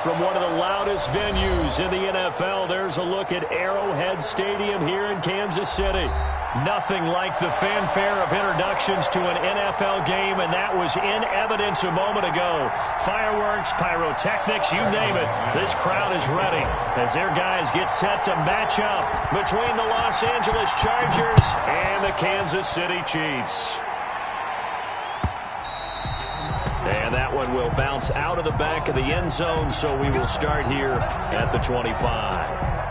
From one of the loudest venues in the NFL, there's a look at Arrowhead Stadium here in Kansas City. Nothing like the fanfare of introductions to an NFL game, and that was in evidence a moment ago. Fireworks, pyrotechnics, you name it. This crowd is ready as their guys get set to match up between the Los Angeles Chargers and the Kansas City Chiefs. And that one will bounce out of the back of the end zone, so we will start here at the 25.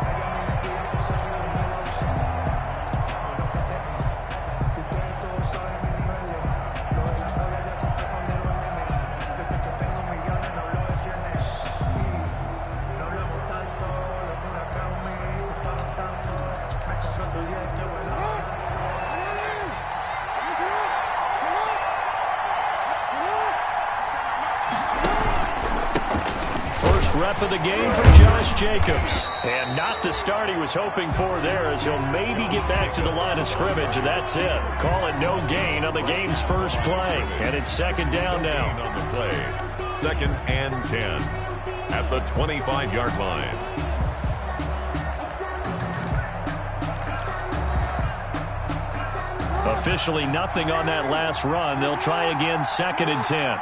Rep of the game for Josh Jacobs. And not the start he was hoping for there, as he'll maybe get back to the line of scrimmage, and that's it. Call it no gain on the game's first play. And it's second down now. On the play, 2nd and 10 at the 25-yard line. Officially nothing on that last run. They'll try again, 2nd and 10.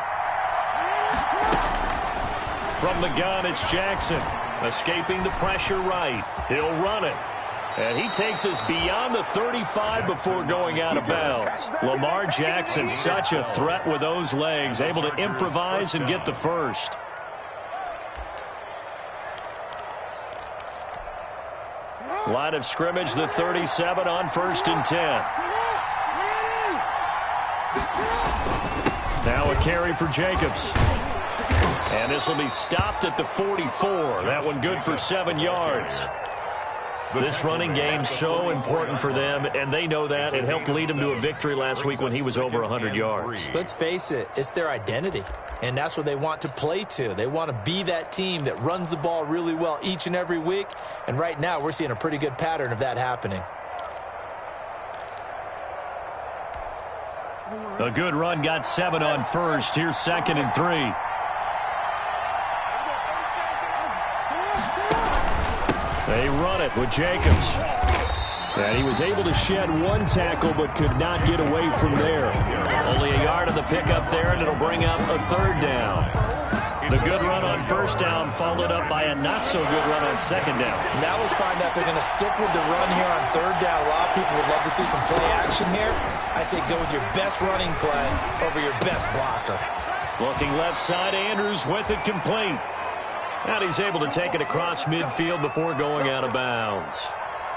From the gun, it's Jackson. Escaping the pressure right. He'll run it. And he takes us beyond the 35 before going out of bounds. Lamar Jackson, such a threat with those legs, able to improvise and get the first. Line of scrimmage, the 37 on 1st and 10. Now a carry for Jacobs. And this will be stopped at the 44. That one good for 7 yards. This running game's so important for them, and they know that. It helped lead them to a victory last week when he was over 100 yards. Let's face it, it's their identity, and that's what they want to play to. They want to be that team that runs the ball really well each and every week, and right now we're seeing a pretty good pattern of that happening. A good run, got 7 on 1st. Here's 2nd and 3. They run it with Jacobs. And he was able to shed 1 tackle but could not get away from there. Only a yard of the pickup there, and it'll bring up a 3rd down. The good run on 1st down followed up by a not-so-good run on 2nd down. Now let's find out they're going to stick with the run here on 3rd down. A lot of people would love to see some play action here. I say go with your best running play over your best blocker. Looking left side, Andrews with it complete. And he's able to take it across midfield before going out of bounds.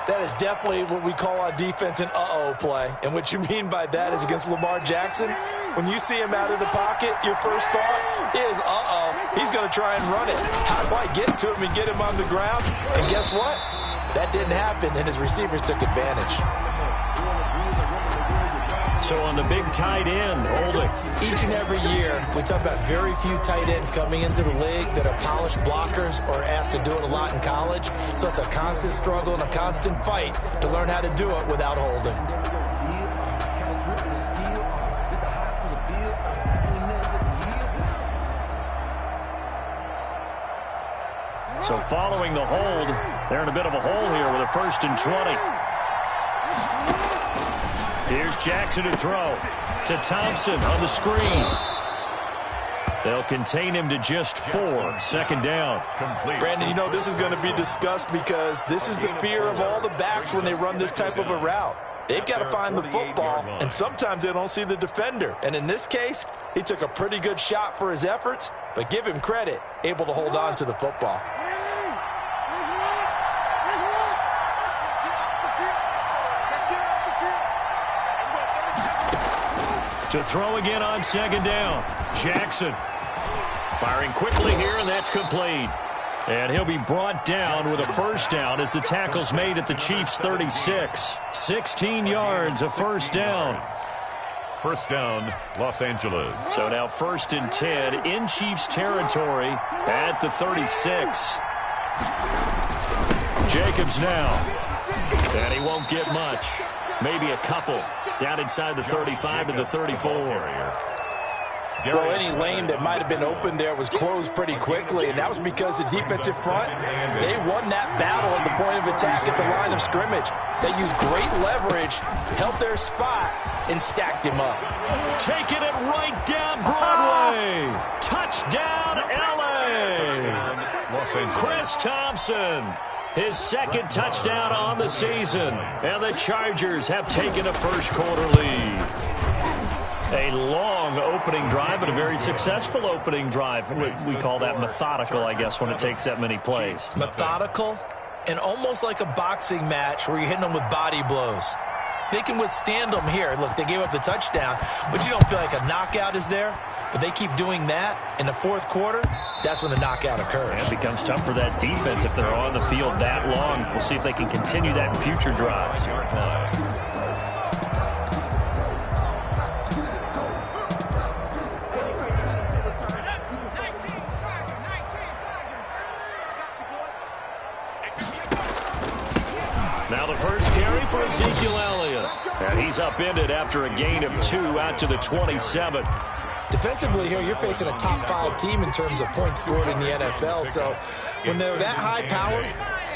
That is definitely what we call on defense an uh-oh play. And what you mean by that is against Lamar Jackson, when you see him out of the pocket, your first thought is, uh-oh, he's going to try and run it. How do I get to him and get him on the ground? And guess what? That didn't happen, and his receivers took advantage. So on the big tight end, holding. Each and every year, we talk about very few tight ends coming into the league that are polished blockers or asked to do it a lot in college. So it's a constant struggle and a constant fight to learn how to do it without holding. So following the hold, they're in a bit of a hole here with a 1st and 20. Here's Jackson to throw to Thompson on the screen. They'll contain him to just 4. 2nd down. Brandon, you know this is going to be discussed because this is the fear of all the backs when they run this type of a route. They've got to find the football, and sometimes they don't see the defender. And in this case, he took a pretty good shot for his efforts, but give him credit, able to hold on to the football. To throw again on 2nd down. Jackson firing quickly here, and that's complete. And he'll be brought down with a 1st down as the tackle's made at the Chiefs' 36. 16 yards, a 1st down. 1st down, Los Angeles. So now 1st and 10 in Chiefs territory at the 36. Jacobs now. And he won't get much. Maybe a couple. Down inside the 35 to the 34. Well, any lane that might have been open there was closed pretty quickly, and that was because the defensive front, they won that battle at the point of attack at the line of scrimmage. They used great leverage, held their spot, and stacked him up. Taking it right down Broadway. Touchdown, L.A. Chris Thompson, his second touchdown on the season, and the Chargers have taken a first-quarter lead. A long opening drive, but a very successful opening drive. We call that methodical, I guess, when it takes that many plays. Methodical and almost like a boxing match where you're hitting them with body blows. They can withstand them here. Look, they gave up the touchdown, but you don't feel like a knockout is there. But they keep doing that in the fourth quarter. That's when the knockout occurs. It becomes tough for that defense if they're on the field that long. We'll see if they can continue that in future drives. Now the first carry for Ezekiel Elliott. And he's upended after a gain of 2 out to the 27. Defensively here, you're facing a top-5 team in terms of points scored in the NFL. So when they're that high-powered,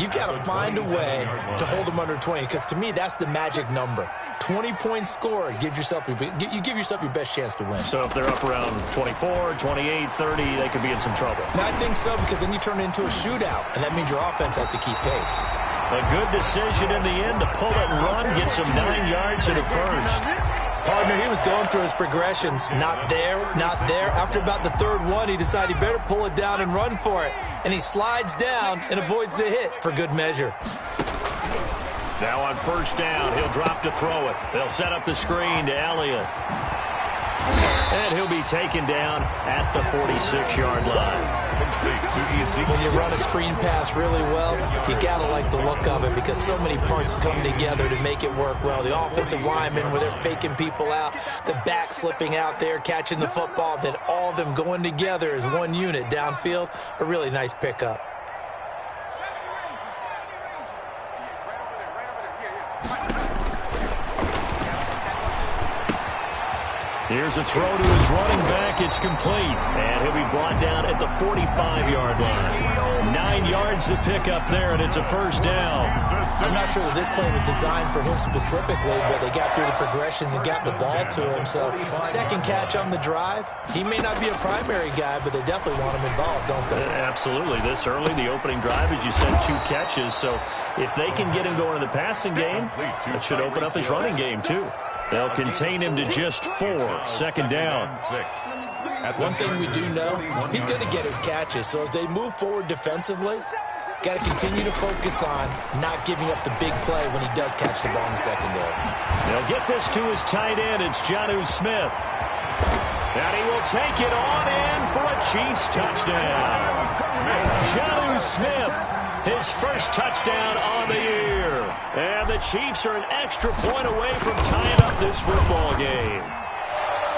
you've got to find a way to hold them under 20. Because to me, that's the magic number. 20 points scored, you give yourself your best chance to win. So if they're up around 24, 28, 30, they could be in some trouble. And I think so, because then you turn it into a shootout, and that means your offense has to keep pace. A good decision in the end to pull it and run, get some 9 yards in a first. Partner, he was going through his progressions. Not there, not there. After about the third one, he decided he better pull it down and run for it. And he slides down and avoids the hit for good measure. Now on first down, he'll drop to throw it. They'll set up the screen to Elliott. And he'll be taken down at the 46-yard line. When you run a screen pass really well, you got to like the look of it because so many parts come together to make it work well. The offensive linemen, where they're faking people out, the back slipping out there, catching the football, then all of them going together as one unit downfield. A really nice pickup. Here's a throw to his running back. It's complete. And he'll be brought down at the 45-yard line. 9 yards to pick up there, and it's a first down. I'm not sure that this play was designed for him specifically, but they got through the progressions and got the ball to him. So second catch on the drive. He may not be a primary guy, but they definitely want him involved, don't they? Absolutely. This early, the opening drive, as you said, 2 catches. So if they can get him going in the passing game, that should open up his running game, too. They'll contain him to just 4. Second down. One thing we do know, he's going to get his catches. So as they move forward defensively, got to continue to focus on not giving up the big play when he does catch the ball in the secondary. They'll get this to his tight end. It's Jonnu Smith. And he will take it on in for a Chiefs touchdown. Jonnu Smith, his first touchdown on the year. And the Chiefs are an extra point away from tying up this football game.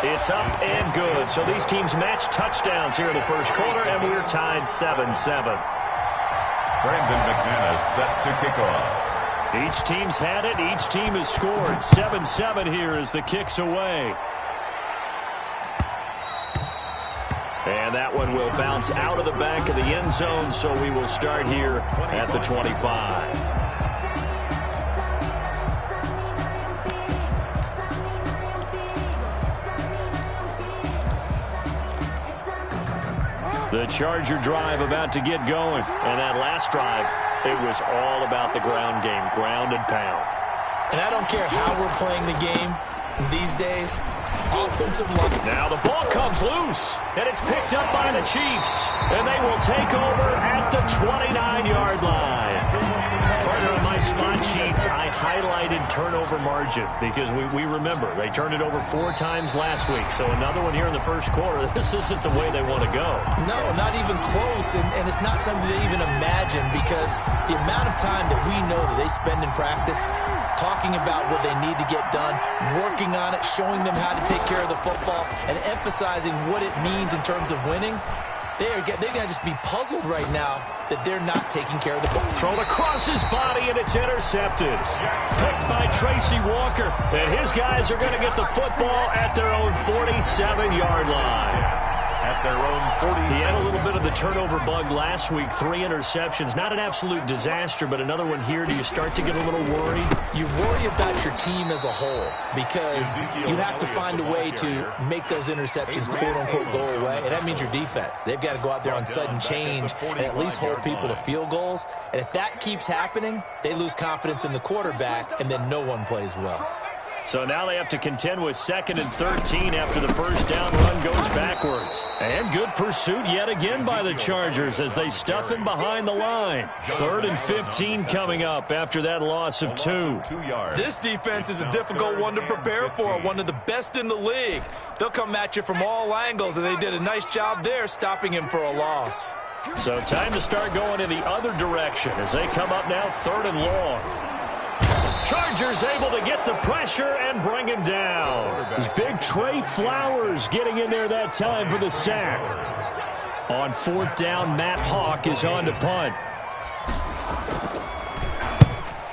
It's up and good. So these teams match touchdowns here in the first quarter, and we're tied 7-7. Brandon McManus set to kick off. Each team's had it. Each team has scored. 7-7 here as the kick's away. And that one will bounce out of the back of the end zone, so we will start here at the 25. The Charger drive about to get going. And that last drive, it was all about the ground game, ground and pound. And I don't care how we're playing the game these days. Offensive line. Now the ball comes loose, and it's picked up by the Chiefs. And they will take over at the 29-yard line. Partner, on my spot sheets, I highlighted turnover margin because we remember they turned it over 4 times last week. So another one here in the first quarter. This isn't the way they want to go. No, not even close. And it's not something they even imagine because the amount of time that we know that they spend in practice talking about what they need to get done, working on it, showing them how to take care of the football, and emphasizing what it means in terms of winning. They're going to just be puzzled right now that they're not taking care of the ball. Thrown across his body, and it's intercepted. Picked by Tracy Walker. And his guys are going to get the football at their own 47-yard line. At their own 40. He had a little bit of the turnover bug last week. 3 interceptions. Not an absolute disaster, but another one here. Do you start to get a little worried? You worry about your team as a whole because you have to find a way to make those interceptions quote-unquote go away, and that means your defense. They've got to go out there on sudden change and at least hold people to field goals. And if that keeps happening, they lose confidence in the quarterback, and then no one plays well. So now they have to contend with 2nd and 13 after the first down run goes backwards. And good pursuit yet again by the Chargers as they stuff him behind the line. 3rd and 15 coming up after that loss of 2. This defense is a difficult one to prepare for, one of the best in the league. They'll come at you from all angles, and they did a nice job there stopping him for a loss. So time to start going in the other direction as they come up now 3rd and long. Chargers able to get the pressure and bring him down. It's big Trey Flowers getting in there that time for the sack. On 4th down, Matt Hawk is on to punt.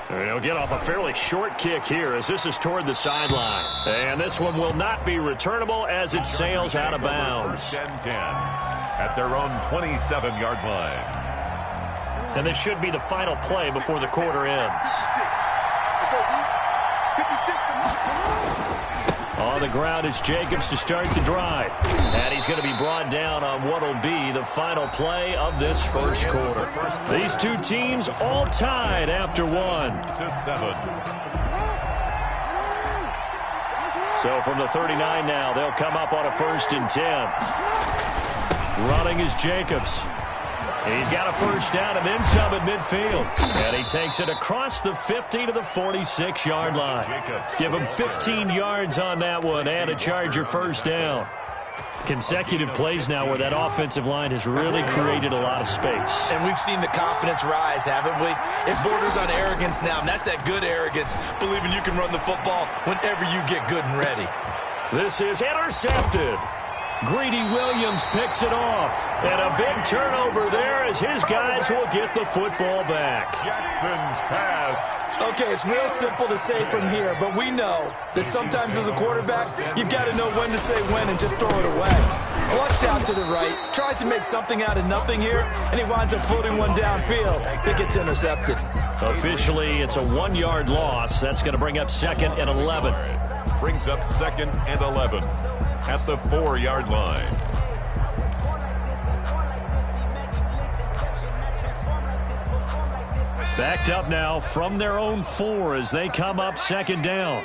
And he'll get off a fairly short kick here as this is toward the sideline. And this one will not be returnable as it sails out of bounds. 1st and 10 at their own 27-yard line. And this should be the final play before the quarter ends. On the ground, it's Jacobs to start the drive. And he's going to be brought down on what will be the final play of this first quarter. These two teams all tied after 1. 7. So from the 39 now, they'll come up on a 1st and 10. Running is Jacobs. He's got a first down and then some at midfield. And he takes it across the 50 to the 46-yard line. Give him 15 yards on that one and a Charger first down. Consecutive plays now where that offensive line has really created a lot of space. And we've seen the confidence rise, haven't we? It borders on arrogance now, and that's that good arrogance, believing you can run the football whenever you get good and ready. This is intercepted. Greedy Williams picks it off. And a big turnover there as his guys will get the football back. Jackson's pass. Okay, it's real simple to say from here, but we know that sometimes as a quarterback, you've got to know when to say when and just throw it away. Flushed out to the right, tries to make something out of nothing here, and he winds up floating one downfield that gets intercepted. Officially, it's a 1-yard loss. That's going to bring up 2nd and 11. Brings up 2nd and 11. At the 4-yard line. Backed up now from their own 4 as they come up 2nd down.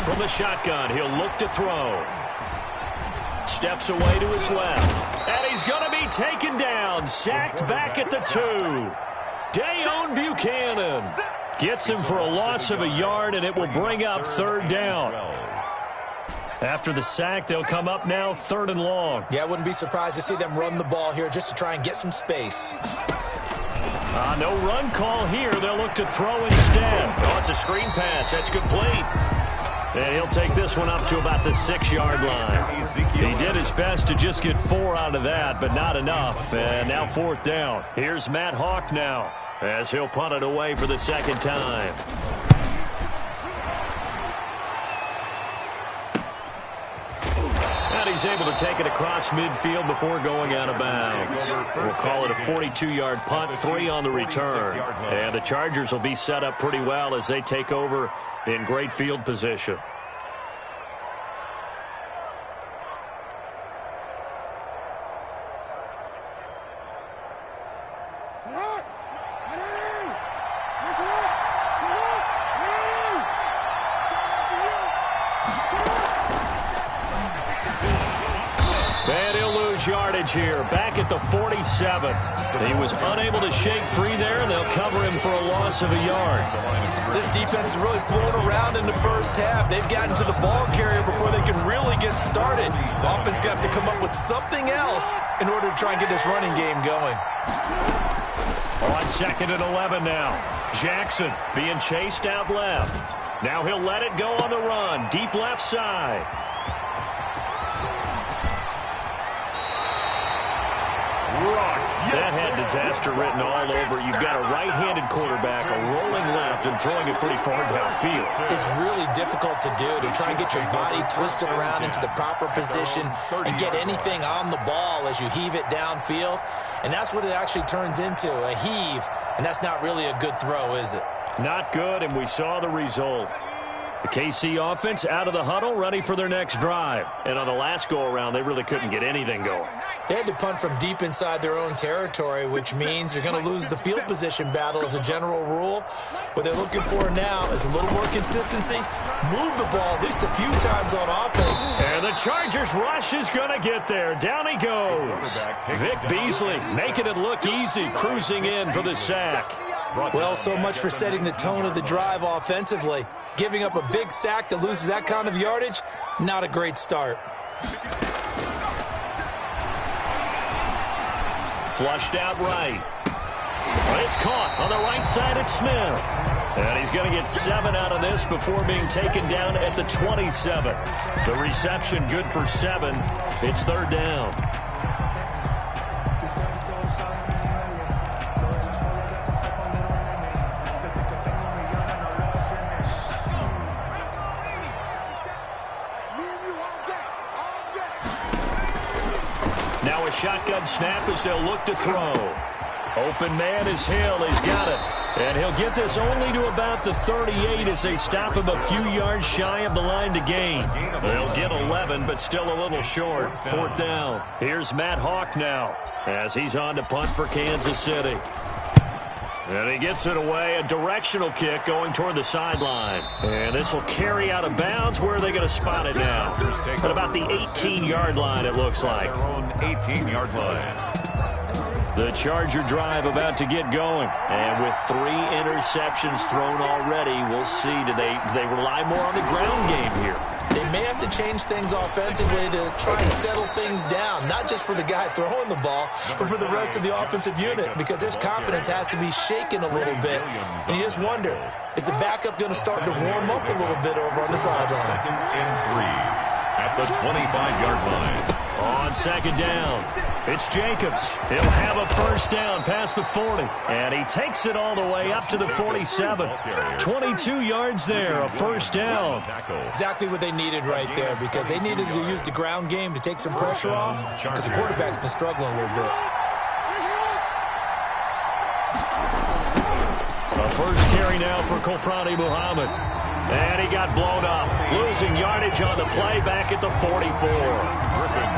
From the shotgun, he'll look to throw. Steps away to his left. And he's going to be taken down. Sacked back at the 2. Dayon Buchanan gets him for a loss of a yard, and it will bring up 3rd down. After the sack, they'll come up now 3rd and long. Yeah, I wouldn't be surprised to see them run the ball here just to try and get some space. No run call here. They'll look to throw instead. Oh, it's a screen pass. That's complete. And he'll take this one up to about the 6-yard line. He did his best to just get 4 out of that, but not enough. And now 4th down. Here's Matt Hawk now as he'll punt it away for the 2nd time. And he's able to take it across midfield before going out of bounds. We'll call it a 42-yard punt, 3 on the return. And the Chargers will be set up pretty well as they take over in great field position. And he'll lose yardage here, back at the 47. He was unable to shake free there, and they'll cover him for a loss of a yard. This defense has really flown around in the first half. They've gotten to the ball carrier before they can really get started. Offense going to have to come up with something else in order to try and get this running game going. On 2nd and 11 now. Jackson being chased out left. Now he'll let it go on the run. Deep left side. That had disaster written all over. You've got a right-handed quarterback, a rolling left, and throwing it pretty far downfield. It's really difficult to do, to try and get your body twisted around into the proper position and get anything on the ball as you heave it downfield. And that's what it actually turns into, a heave. And that's not really a good throw, is it? Not good, and we saw the result. The KC offense out of the huddle, ready for their next drive. And on the last go-around, they really couldn't get anything going. They had to punt from deep inside their own territory, which means you're going to lose the field position battle as a general rule. What they're looking for now is a little more consistency. Move the ball at least a few times on offense. And the Chargers rush is going to get there. Down he goes. Vic Beasley making it look easy, cruising in for the sack. Well, so much for setting the tone of the drive offensively. Giving up a big sack that loses that kind of yardage, not a great start. Flushed out right. But it's caught on the right side at Smith. And he's going to get 7 out of this before being taken down at the 27. The reception good for 7. It's 3rd down. Now a shotgun snap as they'll look to throw. Open man is Hill. He's got it. And he'll get this only to about the 38 as they stop him a few yards shy of the line to gain. They'll get 11, but still a little short. 4th down. Here's Matt Hawk now as he's on to punt for Kansas City. And he gets it away, a directional kick going toward the sideline. And this will carry out of bounds. Where are they going to spot it now? At about the 18-yard line, it looks like. 18-yard line. The Charger drive about to get going. And with 3 interceptions thrown already, we'll see. Do they rely more on the ground game here? They may have to change things offensively to try and settle things down, not just for the guy throwing the ball, but for the rest of the offensive unit, because their confidence has to be shaken a little bit. And you just wonder, is the backup going to start to warm up a little bit over on the sideline? 2nd and 3 at the 25-yard line. On 2nd down, it's Jacobs. He'll have a 1st down past the 40. And he takes it all the way up to the 47. 22 yards there, a 1st down. Exactly what they needed right there, because they needed to use the ground game to take some pressure off, because the quarterback's been struggling a little bit. A 1st carry now for Kofrani Muhammad. And he got blown up, losing yardage on the play back at the 44.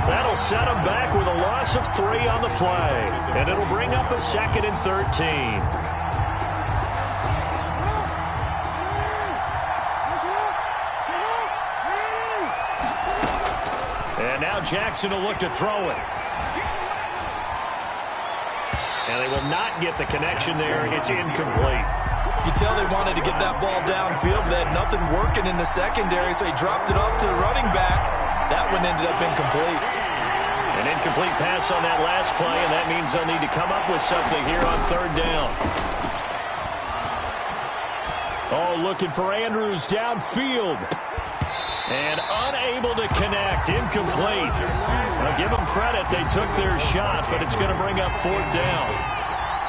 That'll set him back with a loss of 3 on the play. And it'll bring up a 2nd and 13. And now Jackson will look to throw it. And they will not get the connection there. It's incomplete. You tell they wanted to get that ball downfield. They had nothing working in the secondary, so he dropped it off to the running back. That one ended up incomplete. An incomplete pass on that last play, and that means they'll need to come up with something here on 3rd down. Oh, looking for Andrews downfield. And unable to connect. Incomplete. Now, give them credit. They took their shot, but it's going to bring up 4th down.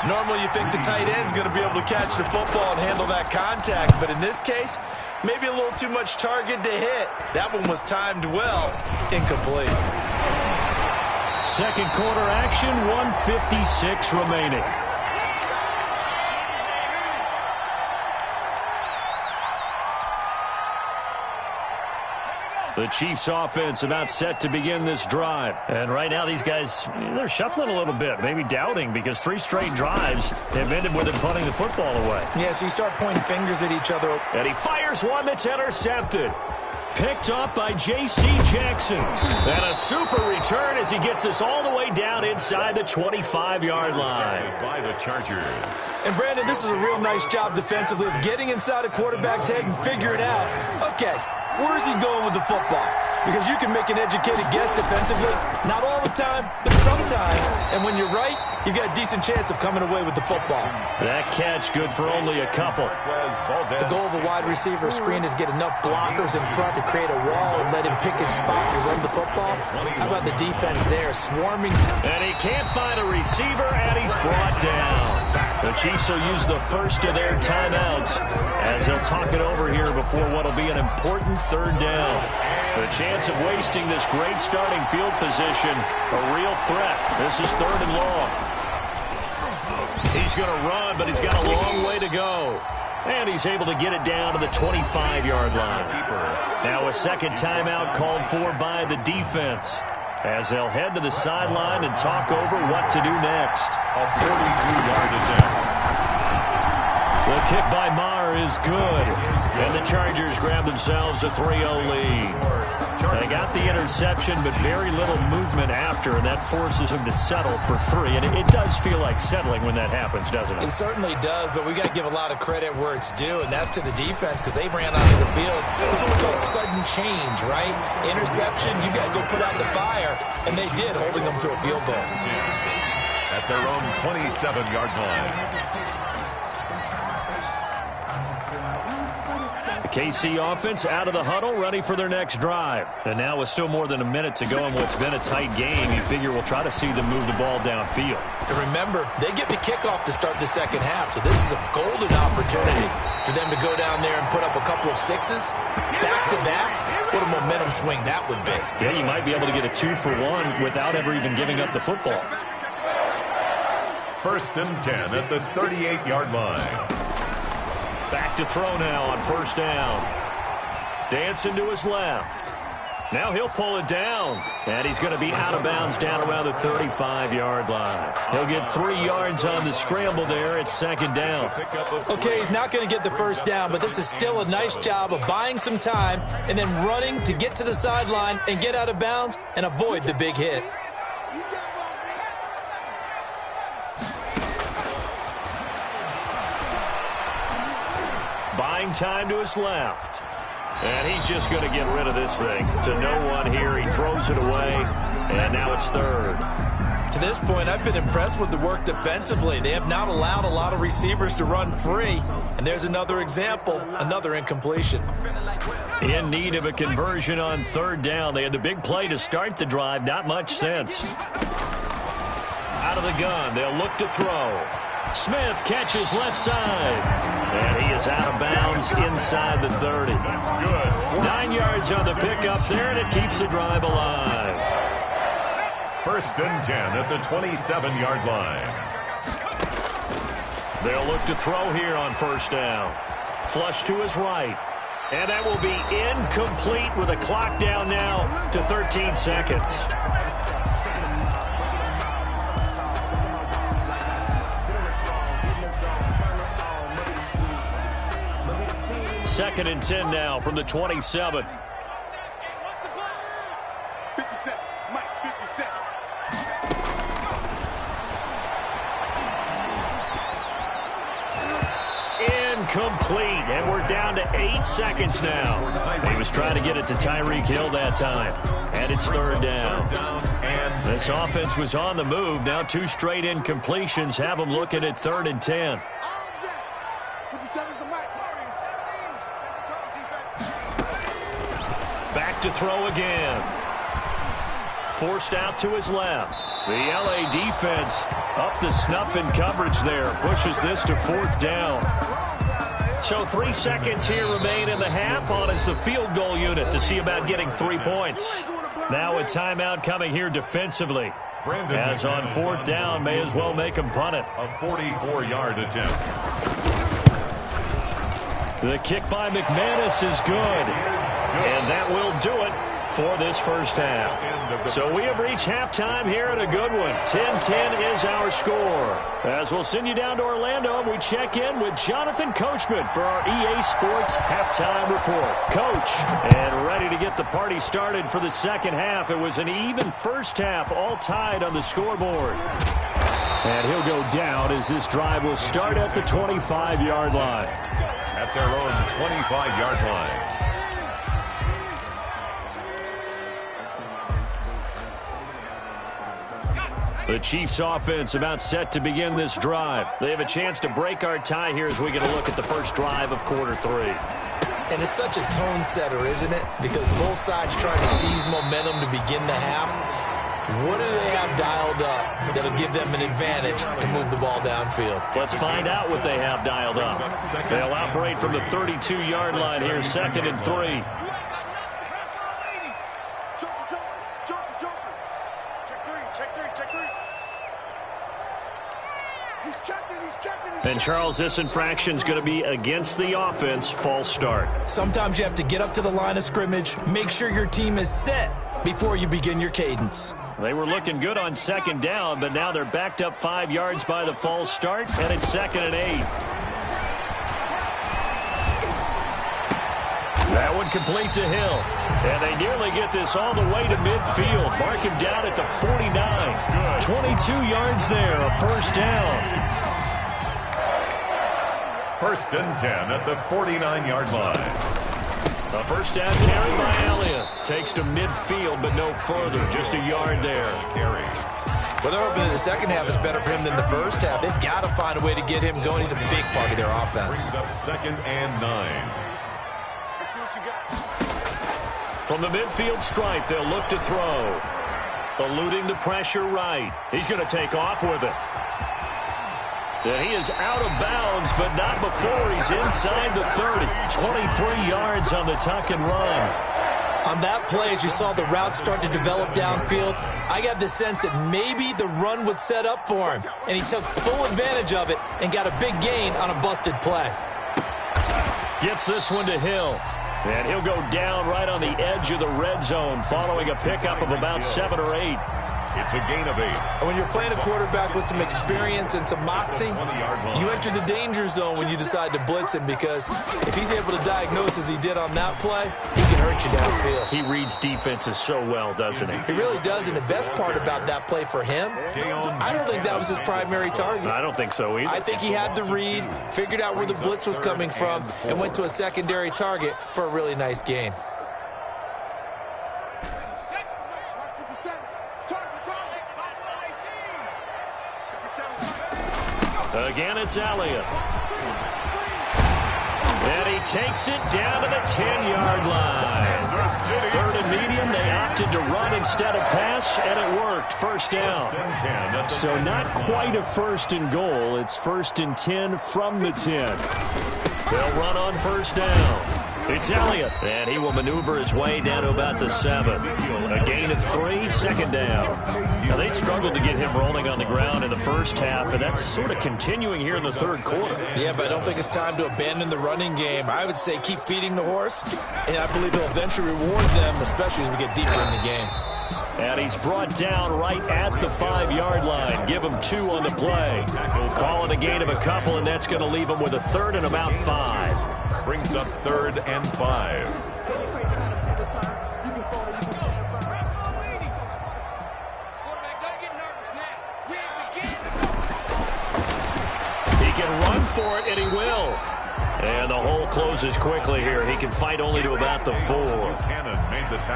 Normally you think the tight end's going to be able to catch the football and handle that contact, but in this case, maybe a little too much target to hit. That one was timed well. Incomplete. 2nd quarter action, 1:56 remaining. The Chiefs offense about set to begin this drive. And right now these guys, they're shuffling a little bit, maybe doubting, because 3 straight drives have ended with them punting the football away. Yeah, so you start pointing fingers at each other. And he fires one that's intercepted. Picked up by J.C. Jackson. And a super return as he gets us all the way down inside the 25-yard line. By the Chargers. And, Brandon, this is a real nice job defensively of getting inside a quarterback's head and figuring out, okay, where's he going with the football? Because you can make an educated guess defensively. Not all the time, but sometimes. And when you're right, you've got a decent chance of coming away with the football. That catch good for only a couple. The goal of a wide receiver screen is get enough blockers in front to create a wall and let him pick his spot to run the football. How about the defense there, swarming? And he can't find a receiver, and he's brought down. The Chiefs will use the first of their timeouts as they'll talk it over here before what will be an important third down. The chance of wasting this great starting field position, a real threat. This is 3rd and long. He's going to run, but he's got a long way to go. And he's able to get it down to the 25-yard line. Now a second timeout called for by the defense, as they'll head to the sideline and talk over what to do next. A 42-yard attempt. The kick by Maher is good, and the Chargers grab themselves a 3-0 lead. They got the interception, but very little movement after, and that forces them to settle for 3. And it does feel like settling when that happens, doesn't it? It certainly does, but we got to give a lot of credit where it's due, and that's to the defense because they ran onto the field. This is what we call sudden change, right? Interception, you got to go put out the fire, and they did, holding them to a field goal. At their own 27-yard line. KC offense out of the huddle, ready for their next drive. And now with still more than a minute to go in what's been a tight game, you figure we'll try to see them move the ball downfield. And remember, they get the kickoff to start the second half, so this is a golden opportunity for them to go down there and put up a couple of sixes. Back-to-back, what a momentum swing that would be. Yeah, you might be able to get a 2-for-1 without ever even giving up the football. 1st and 10 at the 38-yard line. Back to throw now on 1st down. Dancing to his left. Now he'll pull it down. And he's going to be out of bounds down around the 35-yard line. He'll get 3 yards on the scramble there at 2nd down. Okay, he's not going to get the 1st down, but this is still a nice job of buying some time and then running to get to the sideline and get out of bounds and avoid the big hit. Buying time to his left. And he's just going to get rid of this thing. To no one here. He throws it away. And now it's 3rd. To this point, I've been impressed with the work defensively. They have not allowed a lot of receivers to run free. And there's another example, another incompletion. In need of a conversion on 3rd down. They had the big play to start the drive. Not much sense. Out of the gun. They'll look to throw. Smith catches left side. And he is out of bounds inside the 30. That's good. 9 yards on the pickup there, and it keeps the drive alive. 1st and 10 at the 27-yard line. They'll look to throw here on 1st down. Flush to his right. And that will be incomplete with a clock down now to 13 seconds. 2nd and 10 now from the 27. 57. Mike, 57. Incomplete, and we're down to 8 seconds now. He was trying to get it to Tyreek Hill that time, and it's 3rd down. This offense was on the move. Now 2 straight incompletions have them looking at 3rd and 10. Back to throw again. Forced out to his left. The LA defense up the snuff in coverage there. Pushes this to 4th down. So 3 seconds here remain in the half on as the field goal unit to see about getting 3 points. Now a timeout coming here defensively. As on 4th down, may as well make him punt it. A 44-yard attempt. The kick by McManus is good. And that will do it for this 1st half. So we have reached halftime here at a good one. 10-10 is our score. As we'll send you down to Orlando, we check in with Jonathan Coachman for our EA Sports Halftime Report. Coach, and ready to get the party started for the 2nd half. It was an even 1st half, all tied on the scoreboard. And he'll go down as this drive will start at the 25-yard line. At their own 25-yard line. The Chiefs offense about set to begin this drive. They have a chance to break our tie here as we get a look at the first drive of quarter 3. And it's such a tone setter, isn't it? Because both sides trying to seize momentum to begin the half. What do they have dialed up that'll give them an advantage to move the ball downfield? Let's find out what they have dialed up. They'll operate from the 32-yard line here, 2nd and 3. And Charles, this infraction's going to be against the offense. False start. Sometimes you have to get up to the line of scrimmage, make sure your team is set before you begin your cadence. They were looking good on 2nd down, but now they're backed up 5 yards by the false start, and it's 2nd and 8. That one complete to Hill. And they nearly get this all the way to midfield. Mark him down at the 49. 22 yards there, a first down. 1st and 10 at the 49-yard line. A first down carry by Elliott. Takes to midfield, but no further. Just a yard there. Carry. Well, they're hoping that the second half is better for him than the first half. They've got to find a way to get him going. He's a big part of their offense. Up 2nd and 9. From the midfield stripe, they'll look to throw. Eluding the pressure right. He's going to take off with it. And he is out of bounds, but not before he's inside the 30. 23 yards on the tuck and run. On that play, as you saw the route start to develop downfield, I got the sense that maybe the run would set up for him. And he took full advantage of it and got a big gain on a busted play. Gets this one to Hill. And he'll go down right on the edge of the red zone following a pickup of about 7 or 8. It's a gain of 8. And when you're playing a quarterback with some experience and some moxie, you enter the danger zone when you decide to blitz him, because if he's able to diagnose as he did on that play, he can hurt you downfield. He reads defenses so well, doesn't he? He really does, and the best part about that play for him, I don't think that was his primary target. I don't think so either. I think he had the read, figured out where the blitz was coming from, and went to a secondary target for a really nice gain. Again, it's Elliott. And he takes it down to the 10-yard line. 3rd and medium, they opted to run instead of pass, and it worked. First down. So not quite a 1st and goal. It's 1st and 10 from the 10. They'll run on 1st down. It's Elliott, and he will maneuver his way down to about the 7. A gain of 3, 2nd down. Now, they struggled to get him rolling on the ground in the first half, and that's sort of continuing here in the 3rd quarter. Yeah, but I don't think it's time to abandon the running game. I would say keep feeding the horse, and I believe he'll eventually reward them, especially as we get deeper in the game. And he's brought down right at the 5-yard line. Give him 2 on the play. We'll call it a gain of a couple, and that's going to leave him with a 3rd and about 5. Brings up 3rd and 5. He can run for it, and he will. And the hole closes quickly here. He can fight only to about the 4.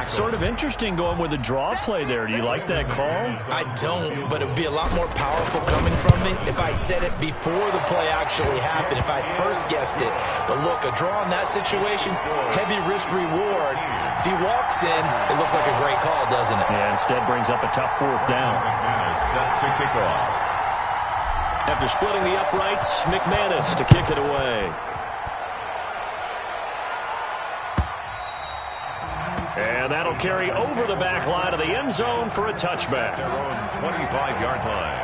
Sort of interesting going with a draw play there. Do you like that call? I don't, but it would be a lot more powerful coming from me if I'd said it before the play actually happened, if I'd first guessed it. But look, a draw in that situation, heavy risk reward. If he walks in, it looks like a great call, doesn't it? Yeah, instead brings up a tough 4th down. McManus set to kick off. After splitting the uprights, McManus to kick it away. And that'll carry over the back line of the end zone for a touchback. Their own 25-yard line.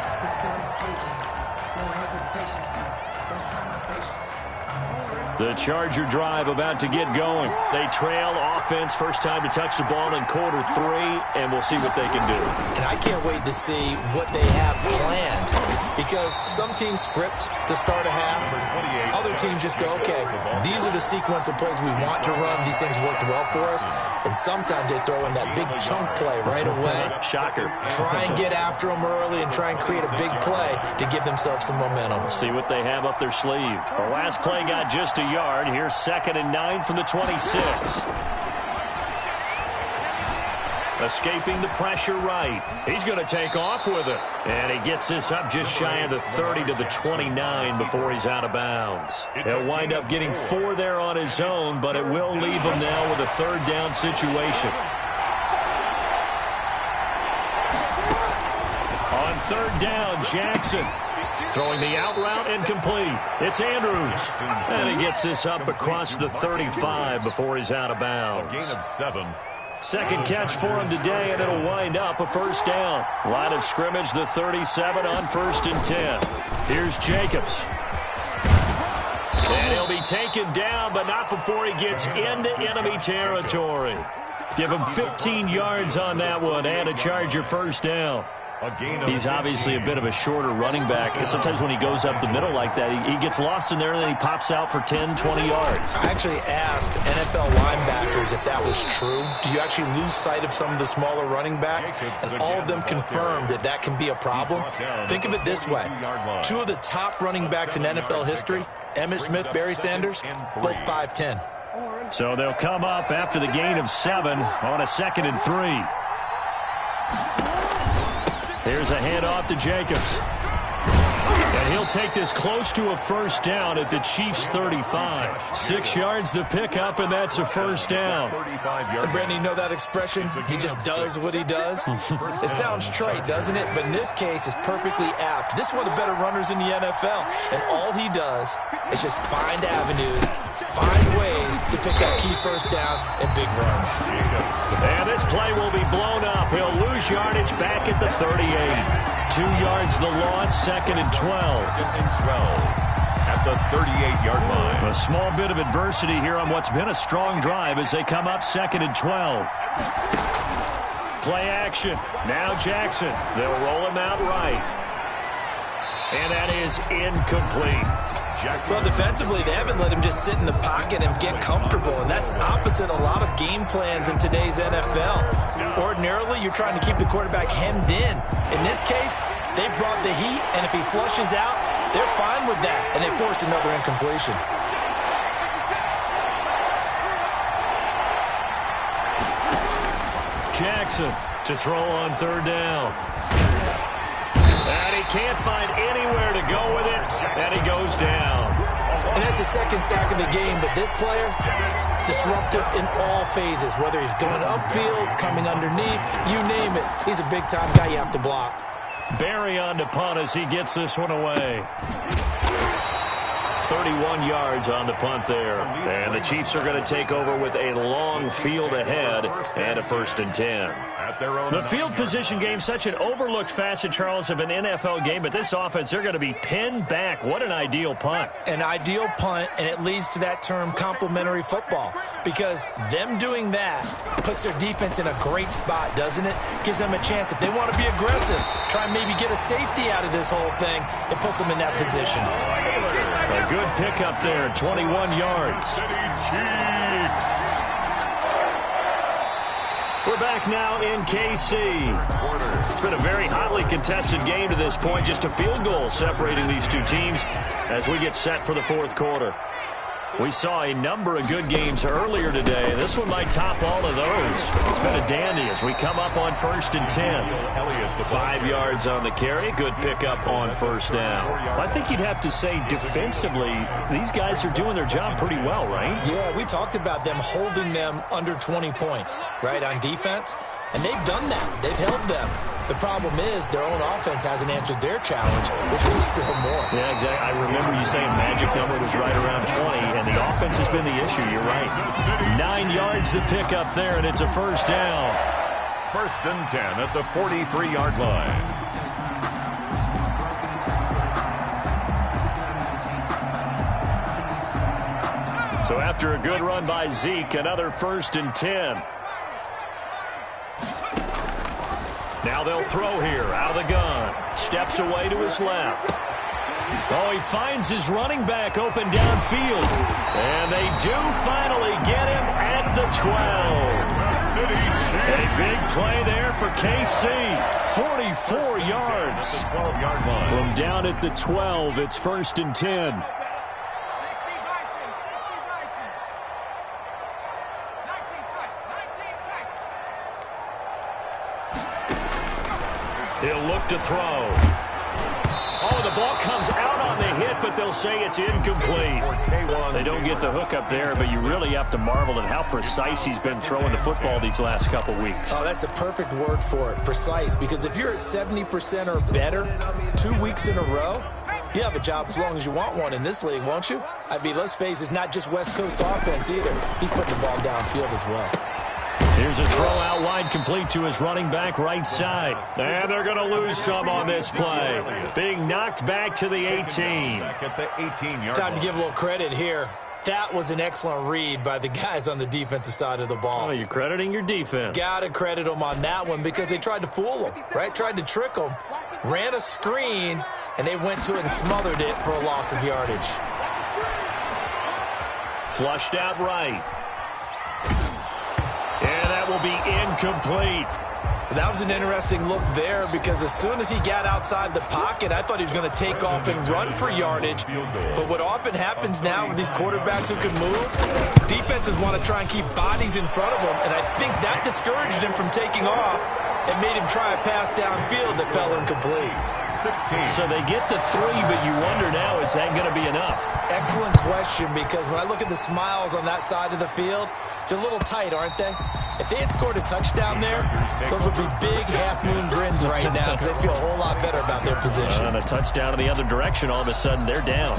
The Charger drive about to get going. They trail offense, first time to touch the ball in quarter 3, and we'll see what they can do. And I can't wait to see what they have planned, because some teams script to start a half. Other teams just go, okay, these are the sequence of plays we want to run. These things worked well for us. And sometimes they throw in that big chunk play right away. Shocker. Try and get after them early and try and create a big play to give themselves some momentum. See what they have up their sleeve. The last play got just a yard. Here's 2nd and 9 from the 26. Escaping the pressure right. He's going to take off with it. And he gets this up just shy of the 30 to the 29 before he's out of bounds. He'll wind up getting 4 there on his own, but it will leave him now with a third down situation. On third down, Jackson. Throwing the out route incomplete. It's Andrews. And he gets this up across the 35 before he's out of bounds. A gain of 7. Second catch for him today, and it'll wind up a first down. Line of scrimmage, the 37 on 1st and 10. Here's Jacobs. And he'll be taken down, but not before he gets into enemy territory. Give him 15 yards on that one and a Charger first down. He's obviously a bit of a shorter running back. And sometimes when he goes up the middle like that, he gets lost in there and then he pops out for 10, 20 yards. I actually asked NFL linebackers if that was true. Do you actually lose sight of some of the smaller running backs? And all of them confirmed that that can be a problem. Think of it this way. 2 of the top running backs in NFL history, Emmitt Smith, Barry Sanders, both 5'10". So they'll come up after the gain of 7 on a 2nd and 3. Here's a handoff to Jacobs. And he'll take this close to a first down at the Chiefs' 35. 6 yards the pickup, and that's a first down. And Brandon, you know that expression? He just does what he does? It sounds trite, doesn't it? But in this case, it's perfectly apt. This is one of the better runners in the NFL. And all he does is just find avenues, find ways to pick up key first downs and big runs. And this play will be blown up. He'll lose yardage back at the 38. 2 yards the loss, 2nd and 12. At the 38-yard line. A small bit of adversity here on what's been a strong drive as they come up 2nd and 12. Play action. Now Jackson. They'll roll him out right. And that is incomplete. Well, defensively, they haven't let him just sit in the pocket and get comfortable, and that's opposite a lot of game plans in today's NFL. Ordinarily, you're trying to keep the quarterback hemmed in. In this case, they brought the heat, and if he flushes out, they're fine with that, and they force another incompletion. Jackson to throw on third down. And he can't find anywhere to go with it, and he goes down. And that's the second sack of the game, but this player, disruptive in all phases, whether he's going upfield, coming underneath, you name it. He's a big-time guy you have to block. Barry on to punt as he gets this one away. 31 yards on the punt there. And the Chiefs are going to take over with a long field ahead and a 1st and 10. The field position game, such an overlooked facet, Charles, of an NFL game, but this offense, they're going to be pinned back. What an ideal punt. An ideal punt, and it leads to that term complementary football, because them doing that puts their defense in a great spot, doesn't it? Gives them a chance. If they want to be aggressive, try and maybe get a safety out of this whole thing, it puts them in that position. A good pickup there, 21 yards. City Chiefs. We're back now in KC. It's been a very hotly contested game to this point. Just a field goal separating these two teams as we get set for the 4th quarter. We saw a number of good games earlier today. This one might top all of those. It's been a dandy as we come up on 1st and 10. 5 yards on the carry. Good pickup on first down. Well, I think you'd have to say defensively, these guys are doing their job pretty well, right? Yeah, we talked about them holding them under 20 points, right, on defense. And they've done that. They've held them. The problem is their own offense hasn't answered their challenge, which was to score more. Yeah, exactly. I remember you saying magic number was right around 20, and the offense has been the issue. You're right. 9 yards to pick up there, and it's a first down. 1st and 10 at the 43-yard line. So after a good run by Zeke, another 1st and 10. Now they'll throw here, out of the gun. Steps away to his left. Oh, he finds his running back open downfield. And they do finally get him at the 12. A big play there for KC. 44 yards. From down at the 12, it's 1st and 10. look to throw. Oh, the ball comes out on the hit, but they'll say it's incomplete. They don't get the hook up there, but you really have to marvel at how precise he's been throwing the football these last couple weeks. Oh, that's the perfect word for it, precise. Because if you're at 70% or better 2 weeks in a row, you have a job as long as you want one in this league, won't you? I mean, let's face it, it's not just West Coast offense either. He's putting the ball downfield as well. Here's a throw out wide, complete to his running back right side. And they're going to lose some on this play. Being knocked back to the 18. Time to give a little credit here. That was an excellent read by the guys on the defensive side of the ball. Oh, you're crediting your defense. Got to credit them on that one because they tried to fool them, right? Tried to trick them. Ran a screen, and they went to it and smothered it for a loss of yardage. Flushed out right. And that will be incomplete. That was an interesting look there because as soon as he got outside the pocket, I thought he was going to take off and run for yardage. But what often happens now with these quarterbacks who can move, defenses want to try and keep bodies in front of them, and I think that discouraged him from taking off and made him try a pass downfield that fell incomplete. 16. So they get the 3, but you wonder now, is that going to be enough? Excellent question, because when I look at the smiles on that side of the field, they're a little tight, aren't they? If they had scored a touchdown there, those would be big half-moon grins right now because they feel a whole lot better about their position. And a touchdown in the other direction, all of a sudden they're down.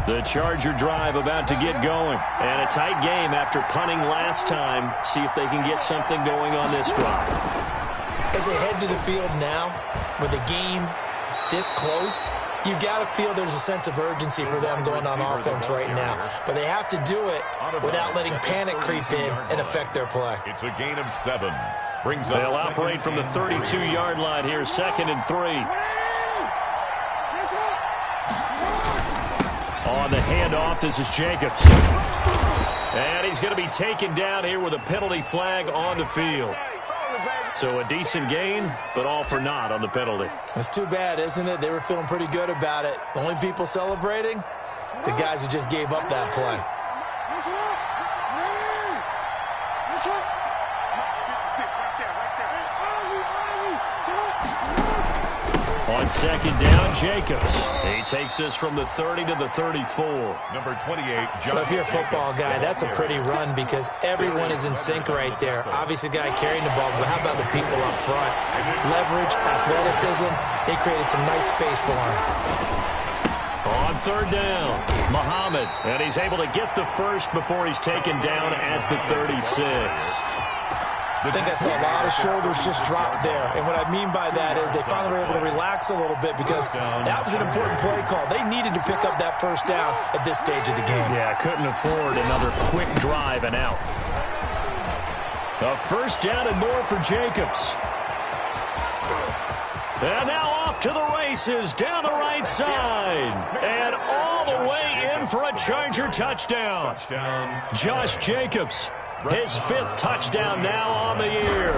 The Charger drive about to get going. And a tight game after punting last time. See if they can get something going on this drive. As they head to the field now, with the game this close, you've got to feel there's a sense of urgency for them going on offense right now. But they have to do it without letting panic creep in and affect their play. It's a gain of 7. They'll operate from the 32-yard line here, 2nd and 3. On the handoff, this is Jacobs. And he's going to be taken down here with a penalty flag on the field. So a decent gain, but all for naught on the penalty. It's too bad, isn't it? They were feeling pretty good about it. The only people celebrating, the guys who just gave up that play. On 2nd down, Jacobs. He takes us from the 30 to the 34. Number 28, Well, if you're a football guy, that's a pretty run because everyone is in sync right there. Obviously, the guy carrying the ball, but how about the people up front? Leverage, athleticism, they created some nice space for him. On 3rd down, Muhammad. And he's able to get the first before he's taken down at the 36. I think I saw a lot of shoulders just drop there. And what I mean by that is they finally were able to relax a little bit because that was an important play call. They needed to pick up that first down at this stage of the game. Yeah, couldn't afford another quick drive and out. A 1st down and more for Jacobs. And now off to the races down the right side. And all the way in for a Charger touchdown. Josh Jacobs. His 5th touchdown now on the year.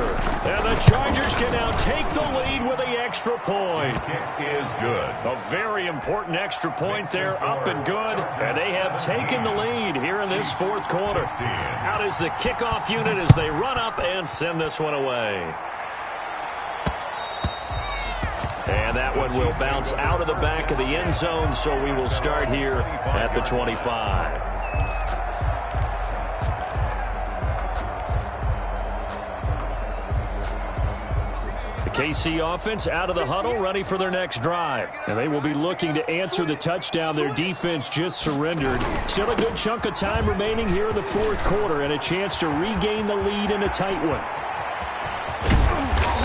And the Chargers can now take the lead with the extra point. Kick is good. A very important extra point there, up and good. And they have taken the lead here in this 4th quarter. Out is the kickoff unit as they run up and send this one away. And that one will bounce out of the back of the end zone, so we will start here at the 25. KC offense out of the huddle, ready for their next drive. And they will be looking to answer the touchdown their defense just surrendered. Still a good chunk of time remaining here in the 4th quarter and a chance to regain the lead in a tight one.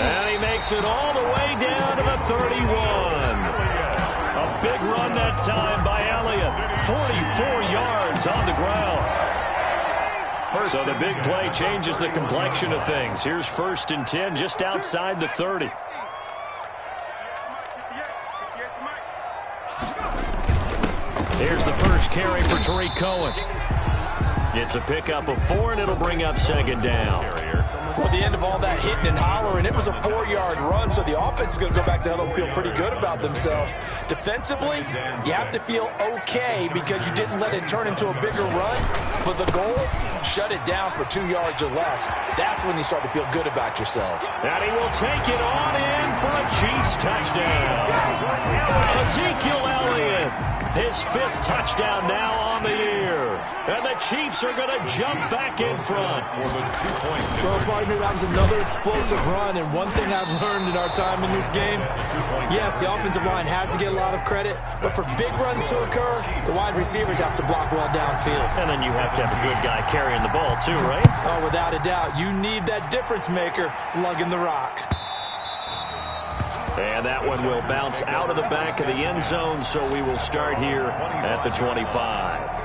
And he makes it all the way down to the 31. A big run that time by Elliott. 44 yards on the ground. So the big play changes the complexion of things. Here's 1st and 10 just outside the 30. Here's the first carry for Tariq Cohen. It's a pickup of 4, and it'll bring up 2nd down. Well, at the end of all that hitting and hollering, it was a 4-yard run, so the offense is going to go back down and feel pretty good about themselves. Defensively, you have to feel okay because you didn't let it turn into a bigger run. But the goal, shut it down for 2 yards or less. That's when you start to feel good about yourselves. And he will take it on in for a Chiefs touchdown. Ezekiel Elliott, his 5th touchdown now on the year. And the Chiefs are going to jump back in front. Well, partner, that was another explosive run, and one thing I've learned in our time in this game, yes, the offensive line has to get a lot of credit, but for big runs to occur, the wide receivers have to block well downfield. And then you have to have a good guy carrying the ball too, right? Oh, without a doubt. You need that difference maker lugging the rock. And that one will bounce out of the back of the end zone, so we will start here at the 25.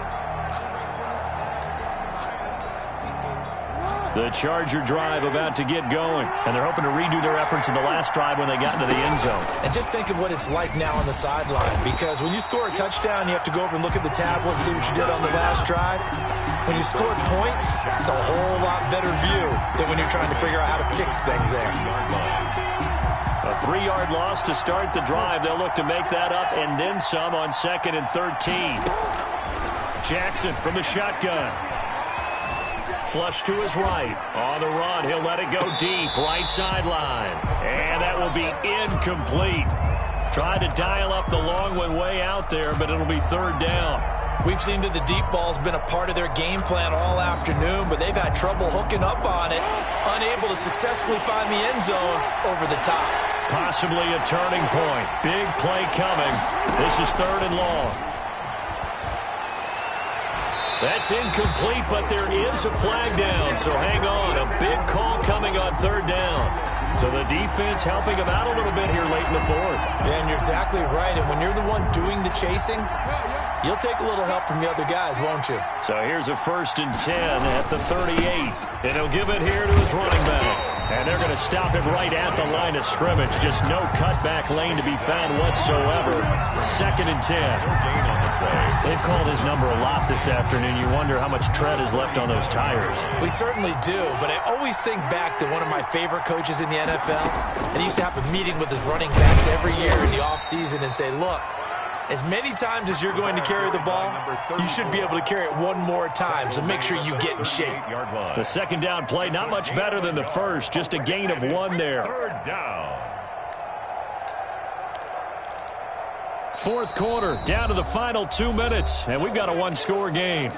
The Charger drive about to get going, and they're hoping to redo their efforts in the last drive when they got into the end zone. And just think of what it's like now on the sideline, because when you score a touchdown, you have to go over and look at the tablet and see what you did on the last drive. When you scored points, it's a whole lot better view than when you're trying to figure out how to fix things there. A 3-yard loss to start the drive. They'll look to make that up and then some on 2nd and 13. Jackson from the shotgun. Flush to his right. On the run, he'll let it go deep. Right sideline. And that will be incomplete. Tried to dial up the long one way out there, but it'll be 3rd down. We've seen that the deep ball's been a part of their game plan all afternoon, but they've had trouble hooking up on it, unable to successfully find the end zone over the top. Possibly a turning point. Big play coming. This is 3rd and long. That's incomplete, but there is a flag down, so hang on. A big call coming on 3rd down. So the defense helping them out a little bit here late in the 4th. Yeah, and you're exactly right. And when you're the one doing the chasing, you'll take a little help from the other guys, won't you? So here's a 1st and 10 at the 38. And he'll give it here to his running back. And they're going to stop him right at the line of scrimmage. Just no cutback lane to be found whatsoever. 2nd and 10. They've called his number a lot this afternoon. You wonder how much tread is left on those tires. We certainly do, but I always think back to one of my favorite coaches in the NFL. And he used to have a meeting with his running backs every year in the offseason and say, look, as many times as you're going to carry the ball, you should be able to carry it one more time, so make sure you get in shape. The 2nd down play, not much better than the first, just a gain of 1 there. 3rd down. 4th quarter, down to the final 2 minutes, and we've got a 1-score game.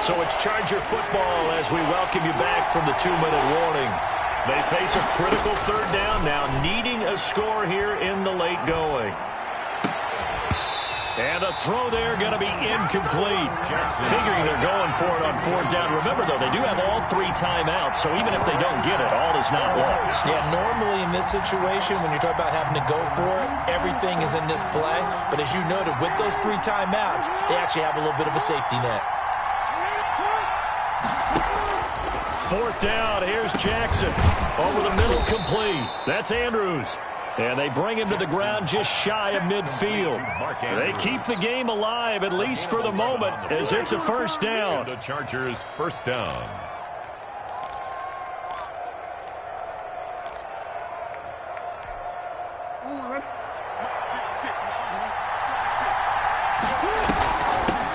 So it's Charger football as we welcome you back from the 2-minute warning. They face a critical 3rd down now, needing a score here in the late going. And the throw there going to be incomplete. Figuring they're going for it on 4th down. Remember, though, they do have all 3 timeouts, so even if they don't get it, all is not lost. Yeah, normally in this situation, when you're talking about having to go for it, everything is in this play. But as you noted, with those 3 timeouts, they actually have a little bit of a safety net. 4th down, here's Jackson. Over the middle, complete. That's Andrews. And they bring him to the ground just shy of midfield. They keep the game alive, at least for the moment, as it's a 1st down. The Chargers' 1st down.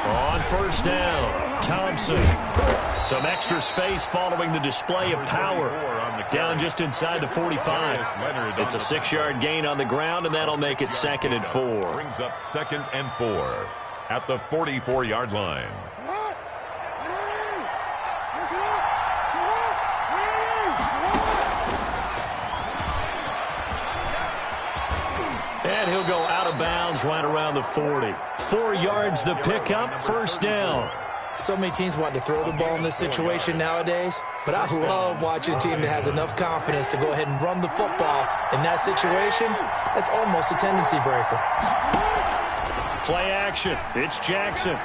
On 1st down, Thompson. Some extra space following the display of power. Down just inside the 45. It's a 6-yard gain on the ground, and that'll make it 2nd and 4. Brings up 2nd and 4 at the 44-yard line. And he'll go out of bounds right around the 40. 4 yards the pickup, 1st down. So many teams want to throw the ball in this situation nowadays, but I love watching a team that has enough confidence to go ahead and run the football. In that situation, that's almost a tendency breaker. Play action. It's Jackson.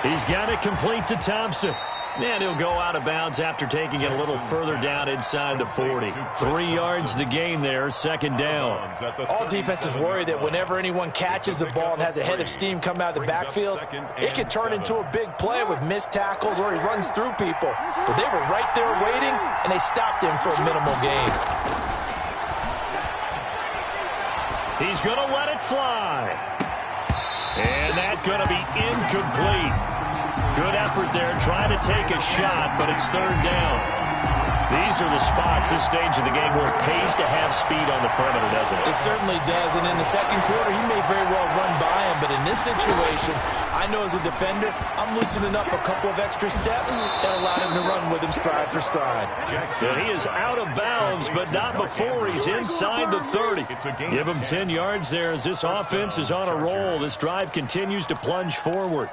He's got it complete to Thompson. And he'll go out of bounds after taking it a little further down inside the 40. 3 yards the gain there, second down. All defenses worry that whenever anyone catches the ball and has a head of steam come out of the backfield, it can turn into a big play with missed tackles or he runs through people. But they were right there waiting, and they stopped him for a minimal gain. He's going to let it fly. And that's going to be incomplete. Good effort there, trying to take a shot, but it's third down. These are the spots, this stage of the game, where it pays to have speed on the perimeter, doesn't it? It certainly does, and in the second quarter, he may very well run by him, but in this situation, I know as a defender, I'm loosening up a couple of extra steps that allowed him to run with him stride for stride. And he is out of bounds, but not before he's inside the 30. Give him 10 yards there as this offense is on a roll. This drive continues to plunge forward.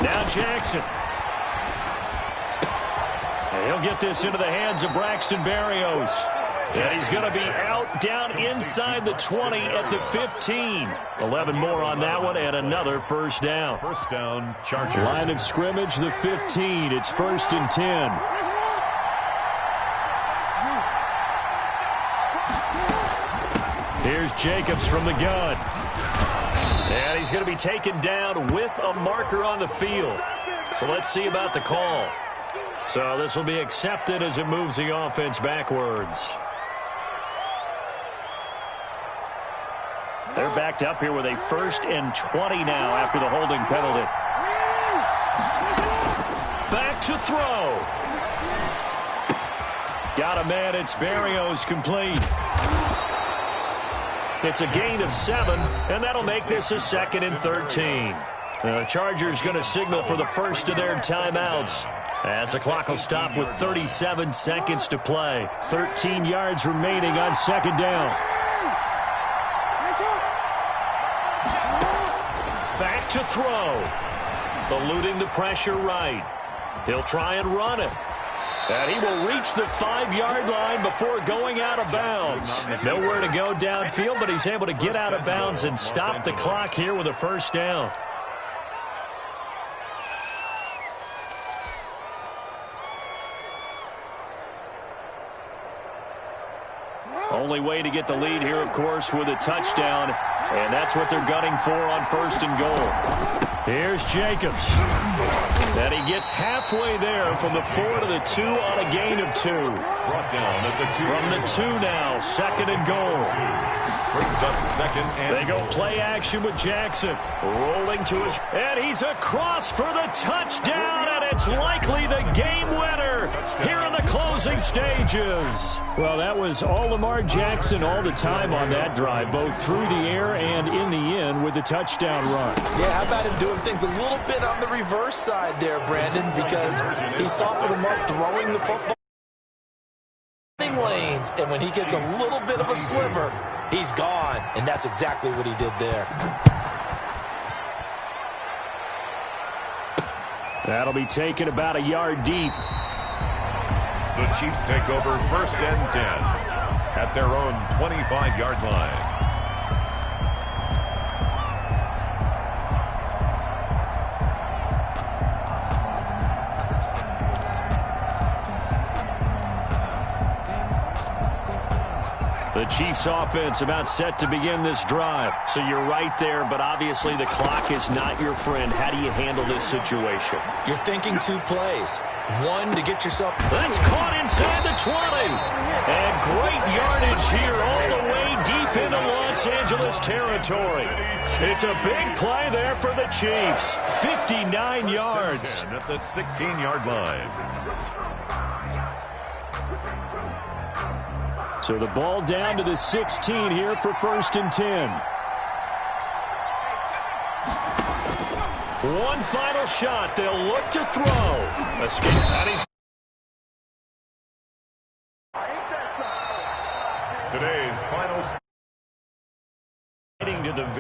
Now Jackson. And he'll get this into the hands of Braxton Berrios. And he's going to be out down inside the 20 at the 15. 11 more on that one and another first down. First down, Charger. Line of scrimmage, the 15. It's 1st and 10. Here's Jacobs from the gun. And he's going to be taken down with a marker on the field. So let's see about the call. So this will be accepted as it moves the offense backwards. They're backed up here with a 1st and 20 now after the holding penalty. Back to throw. Got a man, it's Berrios, complete. It's a gain of 7, and that'll make this a 2nd and 13. The Chargers going to signal for the first of their timeouts as the clock will stop with 37 seconds to play. 13 yards remaining on second down. Back to throw. Eluding the pressure right. He'll try and run it. And he will reach the 5-yard line before going out of bounds. Nowhere to go downfield, but he's able to get out of bounds and stop the clock here with a first down. Only way to get the lead here, of course, with a touchdown. And that's what they're gunning for on 1st and goal. Here's Jacobs. And he gets halfway there from the 4 to the 2 on a gain of 2. Brought down at the 2. From the 2 now, 2nd and goal. Brings up 2nd and they go play action with Jackson. Rolling to his... And he's across for the touchdown, and it's likely the game winner here in the closing stages. Well, that was all Lamar Jackson all the time on that drive, both through the air and in the end with the touchdown run. Yeah, how about him doing things a little bit on the reverse side there, Brandon, because he softened him up throwing the football lanes, and when he gets a little bit of a sliver, he's gone, and that's exactly what he did there. That'll be taken about a yard deep. the Chiefs take over 1st and 10 at their own 25-yard line. The Chiefs offense about set to begin this drive. So you're right there, but obviously the clock is not your friend. How do you handle this situation? You're thinking 2 plays. 1 to get yourself... That's caught inside the 20. And great yardage here all the way deep into Los Angeles territory. It's a big play there for the Chiefs. 59 yards. At the 16-yard line. So the ball down to the 16 here for 1st and 10. One final shot. They'll look to throw. Escape. And he's Today's final... to the